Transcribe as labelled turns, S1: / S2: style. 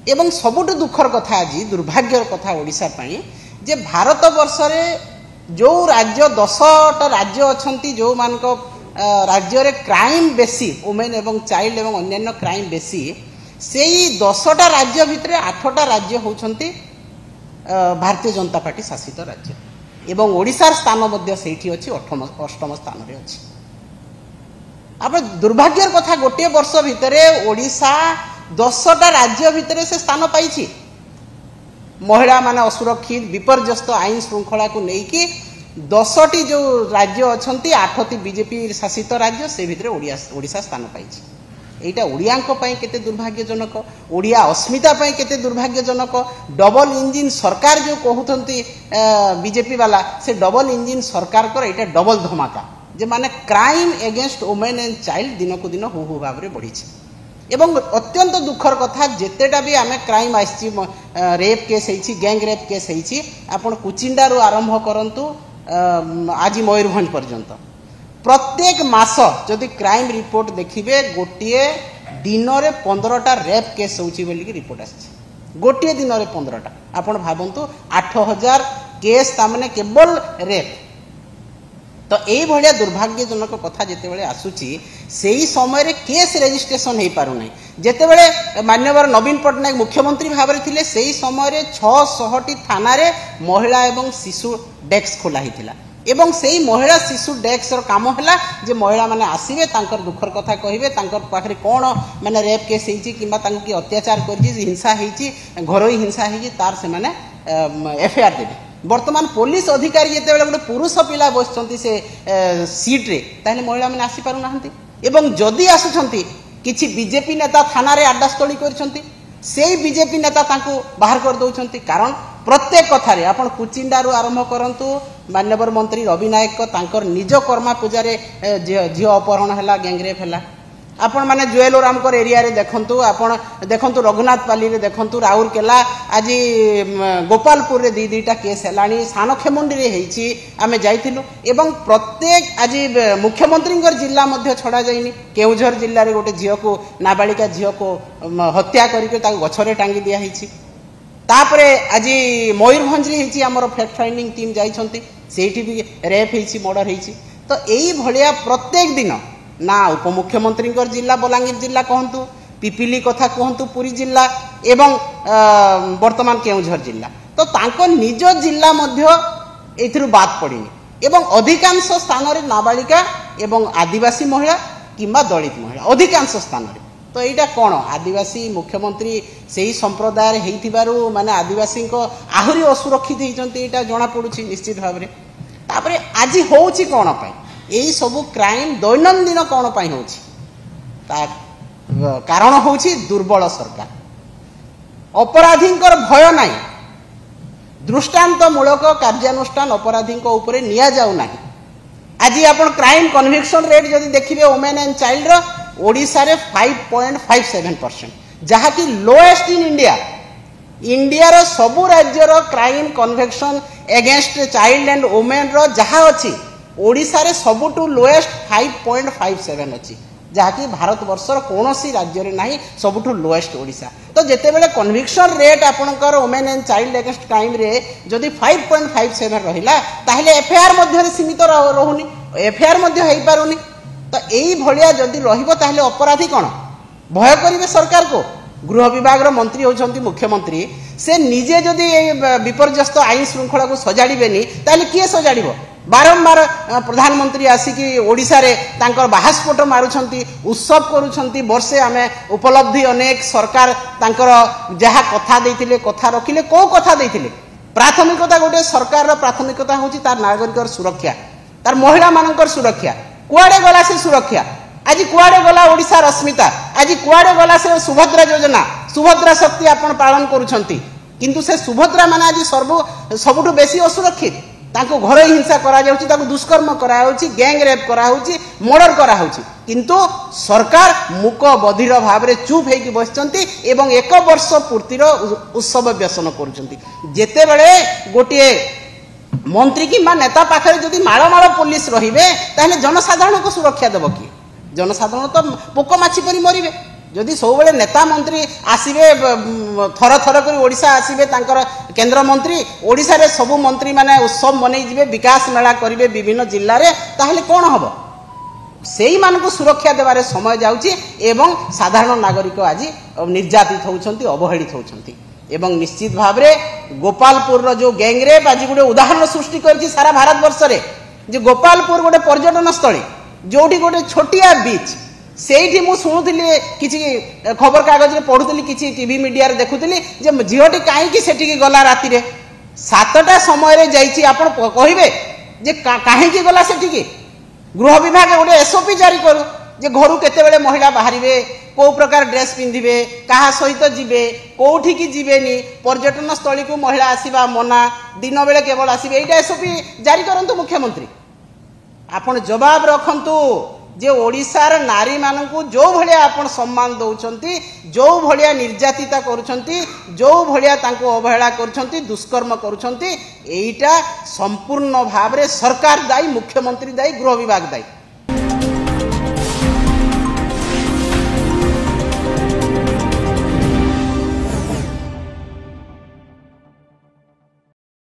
S1: एवं सबुठ दुखर कथा आज दुर्भाग्यर कथा ओडिशा पाई जे भारत वर्ष रे जो राज्य 10टा राज्य अच्छी जो मान राज्य रे क्राइम बेसी वुमेन एवं चाइल्ड एवं अन्य क्राइम बेसी से 10टा राज्य भितर 8टा राज्य होउछंती भारतीय जनता पार्टी शासित राज्य एवं ओडिशार स्थान मध्य सेठी अछि 8म स्थान रे अछि। अब दुर्भाग्यर कथा गोटे वर्ष भितर ओडिशा 10टा राज्य भितर से स्थान पाई महिला माने असुरक्षित विपर्यस्त आईन श्रृंखला को लेकिन 10टी जो राज्य अच्छी 8टी बीजेपी शासित राज्य से भितर ओडिशा स्थान पाई। एटा ओडिया केते दुर्भाग्यजनक ओडिया अस्मिता केते दुर्भाग्यजनक डबल इंजिन सरकार जो कहते बीजेपी वाला से डबल इंजिन सरकार कर एटा डबल धमाका जे माने crime against women and child दिन को दिन हु हु भाव में बढ़ी एवं अत्यंत दुखर कथा जितेटा भी आम क्राइम आसी रेप केस होती गैंग रेप केस होती आपड़ कुचिंडारू आरंभ करंतु आज मयूरभंज पर्यंत प्रत्येक मास जदि क्राइम रिपोर्ट देखिए गोटे दिन में 15टा रेप केस होची बोलिकी रिपोर्ट आसी गोटे दिन में 15टा आपड़ भावतु 8000 केस तामने केवल रेप। तो यही भाया दुर्भाग्यजनक कथा जितेबाला आसूची से ही समय केस रेजिस्ट्रेशन हो पारना जितेबाला माननीय नवीन पट्टनायक मुख्यमंत्री भाव में थे से ही समय 600टी थाना महिला एवं शिशु डेस्क खोला होता एवं से ही महिला शिशु डेस्क काम है जे महिला माने आसवे दुखर कथा कहे पाखे कौन माने रेप केस होती कि अत्याचार कर हिंसा होती घर हिंसा होती तार से माने एफआईआर देवे। वर्तमान पुलिस अधिकारी जिते गोटे पुरुष पिला बसुँच से सीट रे ताहले महिला मैंने आसी पारु नाहंती एवं जदि आसुछंती किछि बीजेपी नेता थाना रे आड्डास्थली करछंती से बीजेपी नेता तांको बाहर कर दउछंती कारण प्रत्येक कथारे आपण कुचिंडारू आरंभ करंतु मान्यवर मंत्री रवि नायक तांकर निज कर्मा पूजा झील अपहरण है गैंगरेप है आपण माने जुएलो रामकर एरिया रे देखंतु आपण देखंतु रघुनाथ पाली रे देखंतु राउरकेला आज गोपालपुर रे दीटा केस हेलानी सानखेमुंडी रे हेची आमे जाइथिलु एवं प्रत्येक आज मुख्यमंत्री जिला मध्य छड़ा जाइनी केउझर जिल्ला रे गोटे झियो को नाबालिका झियो को हत्या करके ताको गछरे टांगी दिया हेची तापरे आज मयूरभंज रे हेची हमर फैक्ट फाइंडिंग टीम जाइछंती सेठी भी रेप हेची मर्डर हेची। तो एई भलिया प्रत्येक दिन ना उपमुख्यमंत्री जिला बलांगीर जिला कहतु पिपिली कथा कहतु पुरी जिला एवं वर्तमान केउझर जिला तो तांको निज जिला मध्य एथिरु बात पड़िनी एवं अधिकांश स्थान रे नाबालिका एवं आदिवासी महिला किंबा दलित महिला अधिकांश स्थान रे। तो यहाँ कौन आदिवासी मुख्यमंत्री से ही संप्रदाय हेइथिबारु माने आदिवासी को आहुरी असुरक्षित होती यहाँ जना पड़ुछि निश्चित भाव में। तापरे आज होउछि कौन पाई यही सबू क्राइम दैनंदिन कौन पाई होउछि कारण होउछि दुर्बल सरकार अपराधींकर भय नाही दृष्टांतमूलक कार्यानुष्ठान अपराधी उपरे निया जाउ नाही। आज आपण क्राइम कन्विक्शन रेट जदि देखिबे वुमेन एंड चाइल्ड रो ओडिशा रे 5.57% जहाँकि लोएस्ट इन इंडिया इंडिया रो सबु राज्य रो crime conviction against child and women रो जहाँ अच्छी ओडिशा रे सबुठु लोएस्ट 5.57 अच्छी जहाँकि भारत वर्षर कौन सी राज्य रे नाही सबुठु लोएस्ट ओडिशा। तो जितेबाला कन्विक्शन रेट आपणकर women and child against crime रे जदि 5.57 रहिला ताहले एफआईआर मध्य सीमित रहुनी एफआईआर मध्य हेइ पारुनी। तो यही भलिया जदि रहिबो ताहले अपराधी कौन भय करिवे सरकार को गृह विभाग मंत्री होउछंती मुख्यमंत्री से निजे जदि विपर्यस्त आईन श्रृंखला को सजाड़िबेनी ताहले किए सजाड़िबो बारंबार प्रधानमंत्री आसिकी ओडिशा रे तांकर बाहास्फोट मारुछंती उत्सव करूछंती वर्षे आमे उपलब्धि अनेक सरकार तांकर जहा कथा देइथिले कथा रखिले को कथा देइथिले प्राथमिकता गोटे सरकार प्राथमिकता होची तार नागरिकर सुरक्षा तार महिला मानकर सुरक्षा कुआडे गला से सुरक्षा आज कुआडे गला ओडिशा अस्मिता आज कुआडे गला से सुभद्रा योजना सुभद्रा शक्ति आपण पालन करूछंती किंतु से सुभद्रा माने आज सबुठु बेसी असुरक्षित ताको घर हिंसा करा जाउची ताको दुष्कर्म करा होउची गैंग रेप करा होउची मर्डर करा होउची किंतु सरकार मुक बधिर भाव में चुप होइकी बसचंती एवं 1 वर्ष पूर्तिर उत्सव व्यसन करूचंती। जेतेबेले गोटे मंत्री कि नेता पाखे जदि माड़ पुलिस रहिबे ताहले जनसाधारण को सुरक्षा देब किए जनसाधारण तो पोक माछी परी मरिबे जदि सब नेता मंत्री आसवे थर थर कर ओडिशा आसवे तांकर केंद्र मंत्री ओडिशा रे सब मंत्री माने उत्सव मनै जिवे विकास मेला करिवे विभिन्न जिल्ला रे ताहले कोन हबो सेई मान को सुरक्षा देवारे समय जाउची एवं साधारण नागरिक आज निर्यातित होउछंती अवहेलित होउछंती एवं निश्चित भाव रे गोपालपुर रो जो गैंग रेप आज गोटे उदाहरण सृष्टि करछि सारा भारत वर्ष रे जे गोपालपुर गोटे पर्यटन स्थली जोठी गोटे छोटिया बीच सेठी मु शुणुली किछि खबर कागज रे पढुतली किछि टीवी मीडिया रे देखुतली जे झियोटी काहे कि सेठी गला राती रे 7टा समय रे जाईछि आपण कहिबे जे काहे कि गला सेठी की गृह विभाग गोटे एसओपी जारी करू जे घरु केते बेले महिला बाहरिबे को प्रकार ड्रेस पिंधिबे कहा सहित जिबे कोठी की जिबेनी पर्यटन स्थली को महिला आसीबा मना दिन बेले केवल आसीबे एटा एसओपी जारी करंतु मुख्यमंत्री आपण जवाब रखंतु जे ओडिशार नारी मानकू जो भलिया आपण सम्मान दउछंती जो भलिया निर्यातिता करूछंती जो भलिया तांको अवहेला करूछंती दुष्कर्म करूछंती एटा संपूर्ण भाव रे सरकार दायी मुख्यमंत्री दायी गृह विभाग दायी।